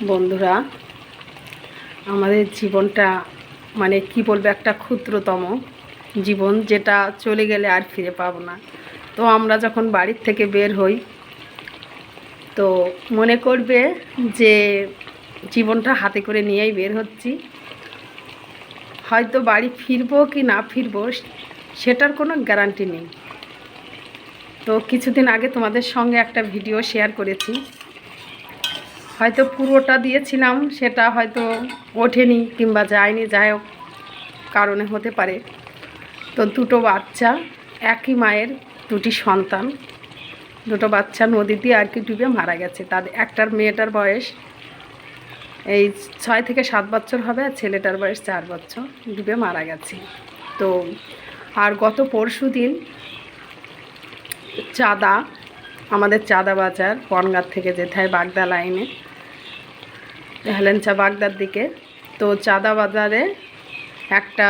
বন্ধুরা, আমাদের জীবনটা মানে কি বলবো, একটা ক্ষুদ্রতম জীবন, যেটা চলে গেলে আর ফিরে পাবো না। তো আমরা যখন বাড়ির থেকে বের হই তো মনে করবে যে জীবনটা হাতে করে নিয়েই বের হচ্ছি। হয়তো বাড়ি ফিরবো কি না ফিরবো সেটার কোনো গ্যারান্টি নেই। তো কিছুদিন আগে তোমাদের সঙ্গে একটা ভিডিও শেয়ার করেছি, হয়তো পুরোটা দিয়েছিলাম, সেটা হয়তো ওঠেনি কিংবা যায়নি, যাই হোক কারণে হতে পারে। তো দুটো বাচ্চা, একই মায়ের দুটি সন্তান, দুটো বাচ্চা নদীতে আর কি ডুবে মারা গেছে। তাদের একটার মেয়েটার বয়স এই 6 থেকে 7 বছর হবে, আর ছেলেটার বয়স 4 বছর, ডুবে মারা গেছে। তো আর গত পরশু দিন চাঁদা, আমাদের চাঁদা বাজার বনগাঁ থেকে যেতে হয় বাগদা লাইনে, হেলেঞ্চা বাগদার দিকে। তো চাঁদা বাজারে একটা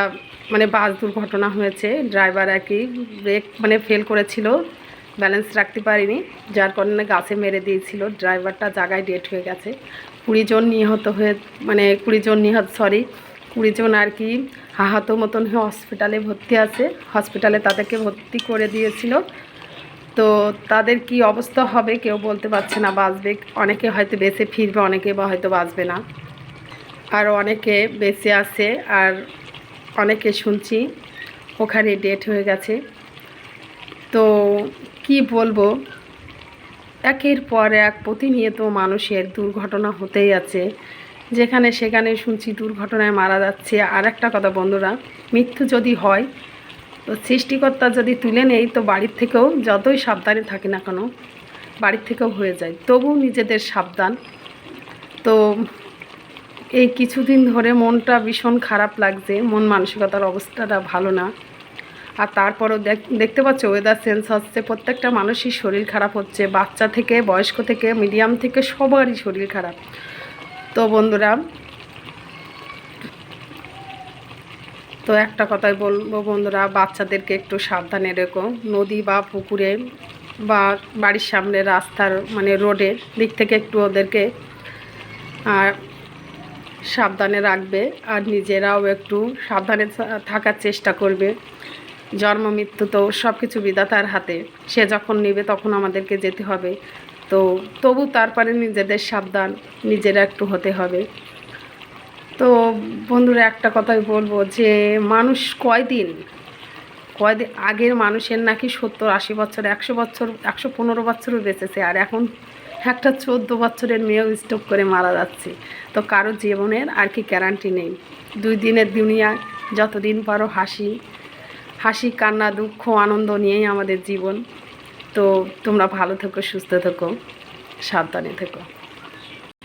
মানে বাস দুর্ঘটনা হয়েছে। ড্রাইভার আর কি ব্রেক মানে ফেল করেছিল, ব্যালেন্স রাখতে পারিনি, যার কারণে গাছে মেরে দিয়েছিল। ড্রাইভারটা জায়গায় ডেট হয়ে গেছে। 20 জন নিহত হয়ে 20 জন আর কি আহত মতন হয়ে হসপিটালে ভর্তি আছে। হসপিটালে তাদেরকে ভর্তি করে দিয়েছিল। তো তাদের কি অবস্থা হবে কেউ বলতে পারছে না। বাঁচবে অনেকে, হয়তো বেঁচে ফিরবে, অনেকে বা হয়তো বাঁচবে না, আর অনেকে বেঁচে আছে, আর অনেকে শুনছি ওখানে ডেট হয়ে গেছে। তো কি বলবো, একের পর এক প্রতিনিয়ত মানুষের দুর্ঘটনা হতেই আছে, যেখানে সেখানে শুনছি দুর্ঘটনায় মারা যাচ্ছে। আর একটা কথা বন্ধুরা, মৃত্যু যদি হয় তো সৃষ্টিকর্তা যদি তুলে নেই, তো বাড়ির থেকেও যতই সাবধানে থাকি না কেন বাড়ির থেকেও হয়ে যায়, তবু নিজেদের সাবধান। তো এই কিছুদিন ধরে মনটা ভীষণ খারাপ লাগছে, মন মানসিকতার অবস্থাটা ভালো না। আর তারপরও দেখতে পাচ্ছ ওয়েদার চেঞ্জ হচ্ছে, প্রত্যেকটা মানুষের শরীর খারাপ হচ্ছে, বাচ্চা থেকে বয়স্ক থেকে মিডিয়াম থেকে সবারই শরীর খারাপ। তো বন্ধুরা, তো একটা কথাই বলবো বন্ধুরা, বাচ্চাদেরকে একটু সাবধানে রেখো। নদী বা পুকুরে বা বাড়ির সামনে রাস্তার মানে রোডের দিক থেকে একটু ওদেরকে আর সাবধানে রাখবে, আর নিজেরাও একটু সাবধানে থাকার চেষ্টা করবে। জন্ম মৃত্যু তো সব কিছু বিধাতার হাতে, সে যখন নেবে তখন আমাদেরকে যেতে হবে। তো তবু তারপরে নিজেদের সাবধান নিজেরা একটু হতে হবে। তো বন্ধুরা, একটা কথাই বলবো যে মানুষ কয়দিন আগের মানুষের নাকি 70-80 বছর, 100 বছর, 115 বছরও বেঁচেছে, আর এখন একটা 14 বছরের মেয়েও স্ট্রোক করে মারা যাচ্ছে। তো কারো জীবনের আর কি গ্যারান্টি নেই। 2 দিনের দুনিয়া, যতদিন পারো হাসি কান্না দুঃখ আনন্দ নিয়েই আমাদের জীবন। তো তোমরা ভালো থেকো, সুস্থ থেকো, সাবধানে থেকো।